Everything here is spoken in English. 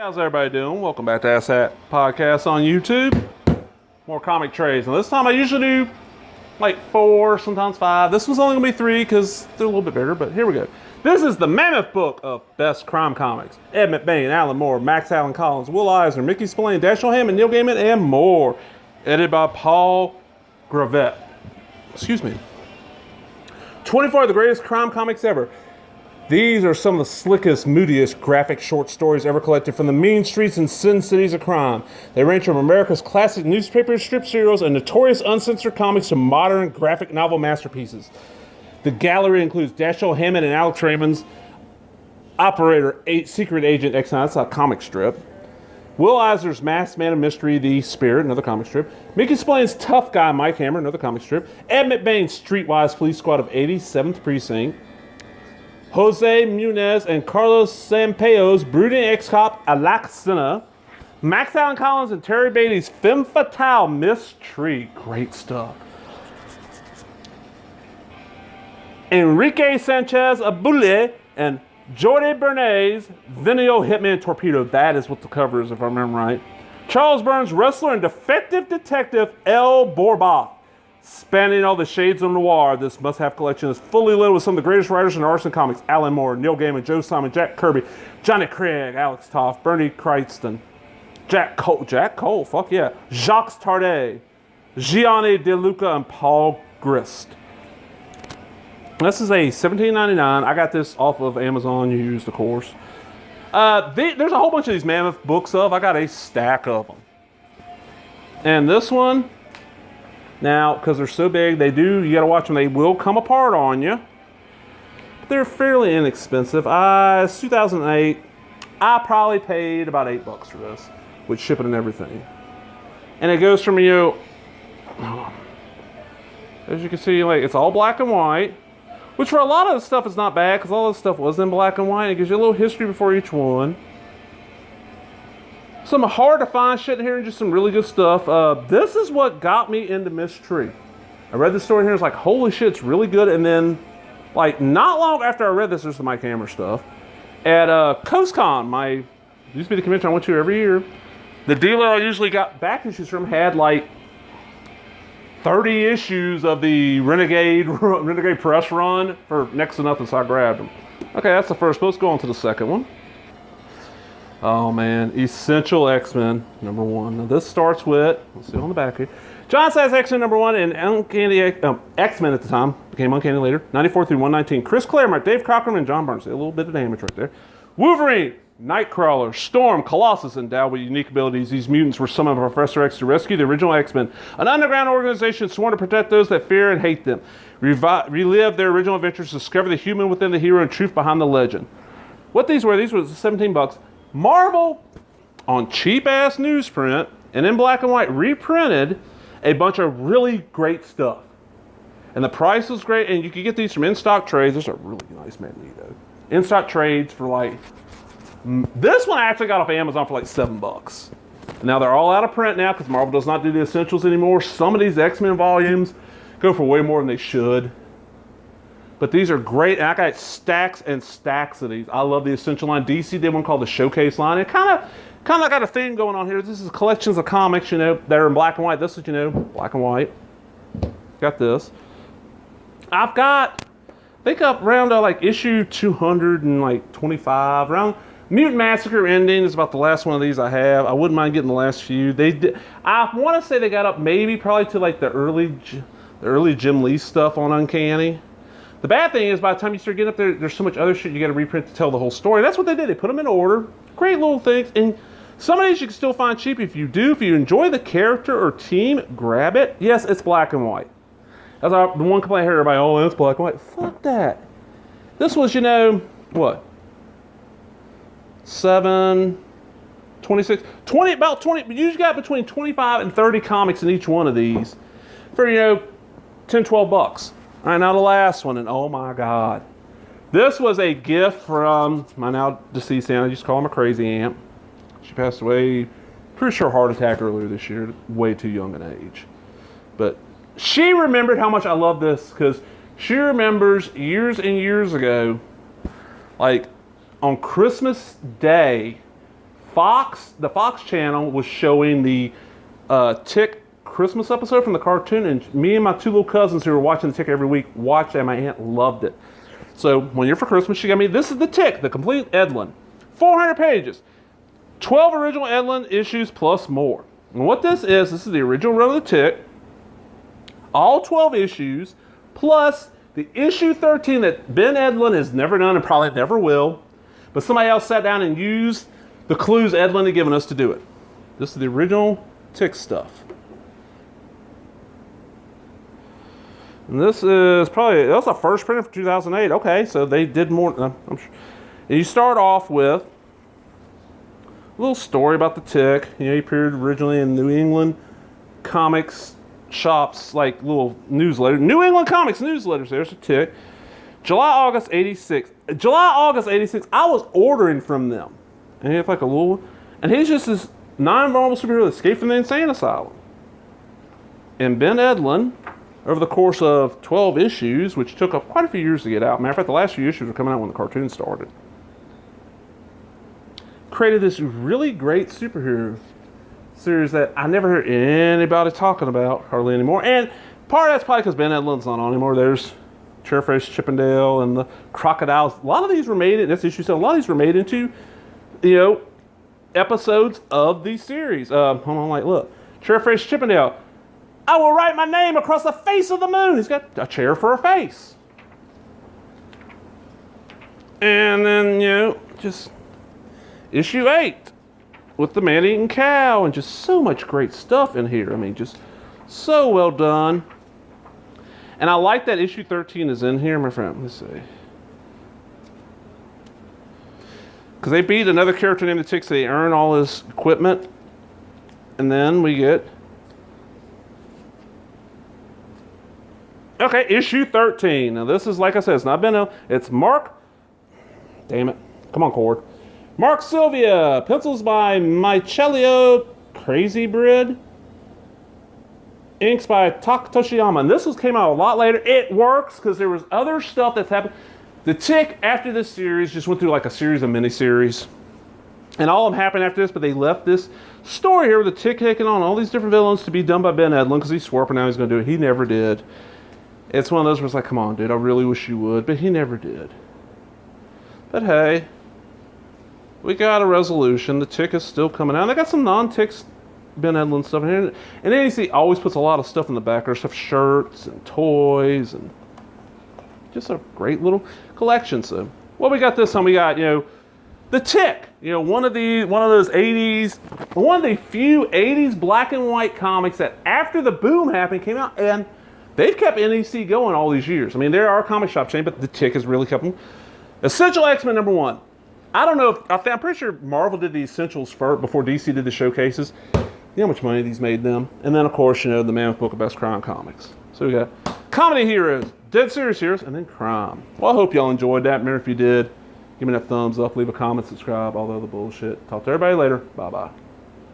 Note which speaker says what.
Speaker 1: How's everybody doing? Welcome back to Asshat Podcast on YouTube. More comic trades. And this time I usually do like 4, sometimes 5. This one's only going to be 3 because they're a little bit bigger, but here we go. This is the mammoth book of best crime comics. Ed McBain, Alan Moore, Max Allan Collins, Will Eisner, Mickey Spillane, Dashiell Hammett, Neil Gaiman, and more. Edited by Paul Gravett. Excuse me. 24 of the greatest crime comics ever. These are some of the slickest, moodiest graphic short stories ever collected from the mean streets and sin cities of crime. They range from America's classic newspaper strip serials and notorious uncensored comics to modern graphic novel masterpieces. The gallery includes Dashiell Hammett and Alex Raymond's Operator Secret Agent X9, that's a comic strip. Will Eisner's Masked Man of Mystery, The Spirit, another comic strip. Mickey Spillane's Tough Guy, Mike Hammer, another comic strip. Ed McBain's Streetwise Police Squad of 87th Precinct. Jose Munez and Carlos Sampaio's Brooding Ex-Cop Alaxina. Max Allan Collins and Terry Beatty's Femme Fatale Mystery. Great stuff. Enrique Sanchez Abule and Jordi Bernay's Venio Hitman Torpedo. That is what the cover is, if I remember right. Charles Burns, wrestler and defective detective El Borboth. Spanning all the shades of noir, this must-have collection is fully lit with some of the greatest writers in arts and comics. Alan Moore, Neil Gaiman, Joe Simon, Jack Kirby, Johnny Craig, Alex Toth, Bernie Crichton, Jack Cole, fuck yeah, Jacques Tardet, Gianni De Luca, and Paul Grist. This is a $17.99. I got this off of Amazon used, of course. There's a whole bunch of these mammoth books I got a stack of them. And this one, now, because they're so big, you got to watch them. They will come apart on you. But they're fairly inexpensive. It's 2008. I probably paid about $8 for this, with shipping and everything. And it goes from, as you can see, like it's all black and white, which for a lot of the stuff is not bad, because all this stuff was in black and white. It gives you a little history before each one. Some hard to find shit in here and just some really good stuff. This is what got me into Mystery. I read the story here and it's like, holy shit, it's really good. And then, like, not long after I read this, there's some Mike Hammer stuff. At CoastCon, used to be the convention I went to every year, the dealer I usually got back issues from had like 30 issues of the Renegade press run for next to nothing, so I grabbed them. Okay, that's the first book. Let's go on to the second one. Oh man, Essential X-Men #1. Now this starts with, let's see on the back here. John Sass X-Men #1 and Uncanny X-Men at the time, became Uncanny later, 94 through 119. Chris Claremont, Dave Cockrum, and John Burns. A little bit of damage right there. Wolverine, Nightcrawler, Storm, Colossus, endowed with unique abilities. These mutants were summoned by Professor X to rescue the original X-Men, an underground organization sworn to protect those that fear and hate them. Relive their original adventures, discover the human within the hero and truth behind the legend. What these were $17. Marvel, on cheap-ass newsprint and in black and white, reprinted a bunch of really great stuff. And the price was great, and you could get these from in-stock trades. These are really nice Magneto. In-stock trades for like, this one I actually got off Amazon for like $7. Now they're all out of print now because Marvel does not do the essentials anymore. Some of these X-Men volumes go for way more than they should. But these are great, and I got stacks and stacks of these. I love the Essential line. DC did one called the Showcase line. It kind of got a thing going on here. This is collections of comics, that are in black and white. This is, black and white. Got this. I've got, I think up around like issue 225. Around Mutant Massacre ending is about the last one of these I have. I wouldn't mind getting the last few. I want to say they got up probably to like the early Jim Lee stuff on Uncanny. The bad thing is, by the time you start getting up there, there's so much other shit you got to reprint to tell the whole story. That's what they did. They put them in order. Great little things. And some of these you can still find cheap. If you enjoy the character or team, grab it. Yes, it's black and white. That's the one complaint I heard everybody, oh, it's black and white. Fuck that. This was, what? 7, 26, 20, about 20, you got between 25 and 30 comics in each one of these for, $10, $12. All right, now the last one, and oh my God. This was a gift from my now deceased aunt. I used to call him a crazy aunt. She passed away, pretty sure heart attack earlier this year, way too young an age. But she remembered how much I love this, because she remembers years and years ago, like on Christmas Day, the Fox channel was showing the Tick Christmas episode from the cartoon, and me and my two little cousins who were watching the Tick every week watched it, and my aunt loved it. So one year for Christmas, she got me, this is the Tick, the complete Edlin. 400 pages. 12 original Edlin issues plus more. And what this is the original run of the Tick. All 12 issues, plus the issue 13 that Ben Edlin has never done and probably never will. But somebody else sat down and used the clues Edlin had given us to do it. This is the original Tick stuff. And this is probably, that was the first printing for 2008. Okay, so they did more. I'm sure. And you start off with a little story about the Tick. You know, he appeared originally in New England comics shops, like little newsletter. New England comics newsletters. There's a Tick. July, August 86. July, August 86. I was ordering from them. And he had like a little, and he's just this non-vulnerable superhero that escaped from the insane asylum. And Ben Edlin, over the course of 12 issues, which took up quite a few years to get out. Matter of fact, the last few issues were coming out when the cartoon started. Created this really great superhero series that I never hear anybody talking about hardly anymore. And part of that's probably because Ben Edlund's not on anymore. There's Chairface Chippendale and the Crocodiles. A lot of these were made, and that's issue 7. A lot of these were made into, you know, episodes of these series. Hold on, like, look. Chairface Chippendale. I will write my name across the face of the moon. He's got a chair for a face. And then, you know, just issue 8 with the man-eating cow and just so much great stuff in here. I mean, just so well done. And I like that issue 13 is in here, my friend. Let's see. Because they beat another character named the Tick, so they earn all his equipment. And then we get... Okay, issue 13. Now this is, like I said, it's not Benno. It's Mark... Damn it. Come on, Cord. Mark Sylvia. Pencils by Michelio Crazy Bread. Inks by Tak Toshiyama. And this came out a lot later. It works because there was other stuff that's happened. The Tick, after this series, just went through like a series of miniseries. And all of them happened after this, but they left this story here with the Tick taking on all these different villains to be done by Ben Edlund because he swore up and now he's going to do it. He never did. It's one of those where it's like, come on, dude, I really wish you would. But he never did. But hey, we got a resolution. The Tick is still coming out. They got some non-Ticks Ben Edlund stuff in here. And NBC always puts a lot of stuff in the back. There's stuff, shirts and toys and just a great little collection. So what we got this time, we got, you know, the Tick. You know, one of those 80s, one of the few 80s black and white comics that after the boom happened came out, and they've kept NEC going all these years. I mean, there are a comic shop chain, but the Tick has really kept them. Essential X-Men #1. I don't know if, I'm pretty sure Marvel did the Essentials first before DC did the showcases. You know how much money these made them? And then, of course, you know, the Mammoth Book of Best Crime Comics. So we got comedy heroes, dead serious heroes, and then crime. Well, I hope y'all enjoyed that. Remember, if you did, give me that thumbs up, leave a comment, subscribe, all the other bullshit. Talk to everybody later. Bye-bye.